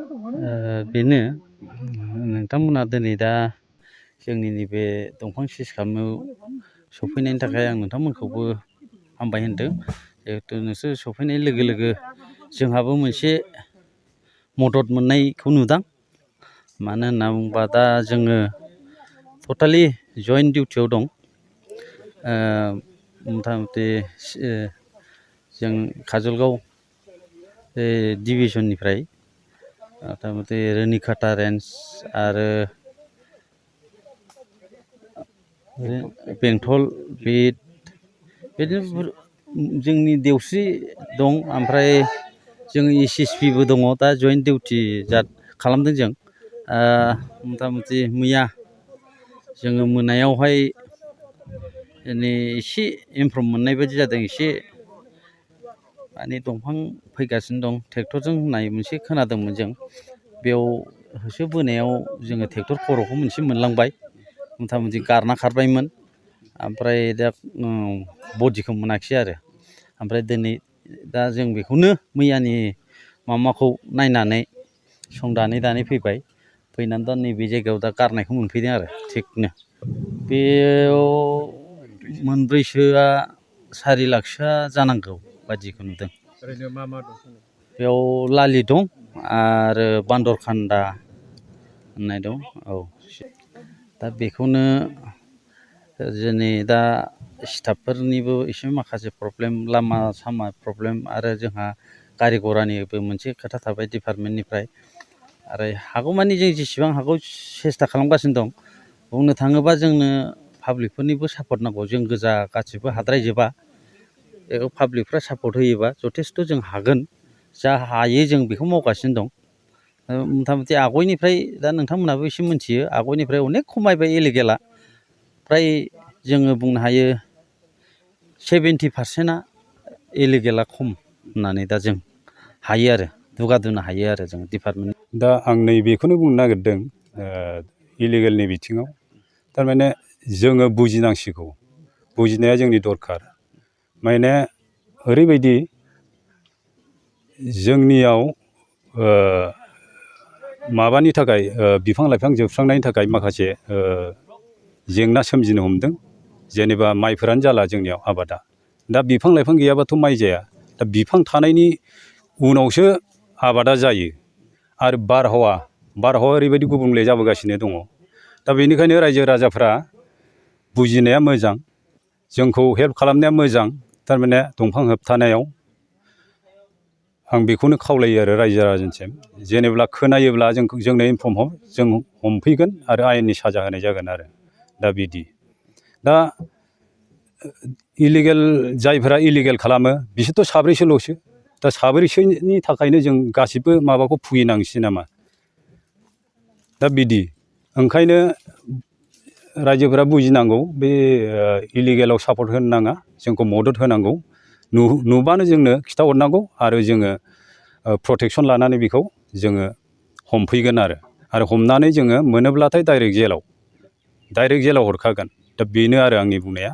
बेनो नोंथांमोना दिनै दा जोंनि नैबे दंफां सिसखामयाव सफैनायनि थाखाय आं नोंथांमोनखौबो हामबाय होनदों। जिहेथु नोंसोर सफैनाय लोगो लोगो जोंहाबो मोनसे मदद मोननायखौ नुदां। मानो होनना बुङोबा दा जोङो टटेलि जइन्ट डिउटियाव दं। मथा मथि जों काजलगाव डिभिजननिफ्राय मथा मथि रुनिखाता रेन्ज आरो बेंटल बिदिनो जोंनि देवस्रि दं। ओमफ्राय जों एसएसपिबो दङ दा जइन्ट डिउटि खालामदों जों। मथा मथि मैया जोङो मोनायावहाय एसे इमप्रुभ मोननाय बायदि जादों। एसे माने दंफां फैगासिनो दं ट्रेक्टरजों होननाय मोनसे खोनादोंमोन जों। बेयाव होसोबोनायाव जोङो ट्रेक्टर खर'खौ मोनसे मोनलांबाय। मथा मथि गारना खारबायमोन। ओमफ्राय दा बडिखौ मोनाखिसै आरो। ओमफ्राय दिनै दा जों बेखौनो मैयानि माबाखौ नायनानै संदानै दानै फैबाय। फैनानै दा नैबे जायगायाव दा गारनायखौ मोनफैदों आरो थिगनो। बेयाव मोनब्रैसोआ 4 लाखसोआ जानांगौ बायदिखौ नुदों। ओरैनो मा मा दं? बेयाव लालि दं आरो बान्दरखान्दा होननाय दं। औ दा बेखौनो जोंनि दा स्टाफफोरनिबो एसे माखासे प्रब्लेम लामा सामा प्रब्लेम आरो जोंहा गारि घरानिबो मोनसे खोथा थाबाय डिपार्टमेन्टनिफ्राय। आरो हागौमानि जों जेसेबां हागौ सेस्था खालामगासिनो दं। बुंनो थाङोबा जोंनो पाब्लिकफोरनिबो सापर्ट नांगौ। जों गोजा गासिबो हाद्रायजोबा। बेखौ पाब्लिकफ्रा सापर्ट होयोबा जथेस्थ' जों हागोन। जा हायो जों बेखौ मावगासिनो दं। मथा मथि आगयनिफ्राय दा नोंथांमोनहाबो एसे मिथियो आगयनिफ्राय अनेक खमायबाय इलिगेला। फ्राय जोङो बुंनो हायो 70%आ इलिगेला खम होननानै दा जों हायो आरो दुगा दुनो हायो आरो जों डिपार्टमेन्ट। दा आं नैबेखौनो बुंनो नागिरदों इलिगेलनि बिथिङाव। थारमाने जोङो बुजिनांसिगौ। बुजिनाया जोंनि दरखार। माने ओरैबायदि जोंनियाव माबानि थाखाय बिफां लाइफां जोबस्रांनायनि थाखाय माखासे जेंना सोमजिनो हमदों। जेनेबा माइफोरानो जाला जोंनियाव आबादा। दा बिफां लाइफां गैयाबाथ' माइ जाया। दा बिफां थानायनि उनावसो आबादा जायो। आरो बारहावा ओरैबायदि गुबुंले जाबोगासिनो दङ। दा बेनिखायनो रायजो राजाफ्रा बुजिनाया मोजां। जोंखौ हेल्प खालामनाया मोजां। थारमाने दंफां होबथानायाव आं बेखौनो खावलायो आरो रायजो राजानिसिम। जेनेब्ला खोनायोब्ला जोंनो इनफर्म हर। जों हमफैगोन आरो आयेननि साजा होनाय जागोन आरो। दा बिदि। दा इलिगेल जायफोरा इलिगेल खालामो बिसोरथ' साब्रैसोल'सो। दा साब्रैसोनि थाखायनो जों गासिबो माबाखौ भुगिनांसै नामा? दा बिदि। ओंखायनो रायजोफोरा बुजिनांगौ बे इलिगेलाव सापर्ट होनो नाङा। जोंखौ मदद होनांगौ। नुबानो जोंनो खिथाहरनांगौ आरो जोङो प्रटेकसन लानानै बेखौ जोङो हमफैगोन आरो हमनानै जोङो मोनोब्लाथाय डाइरेक्ट जेलाव हरखागोन। दा बेनो आरो आंनि बुंनाया।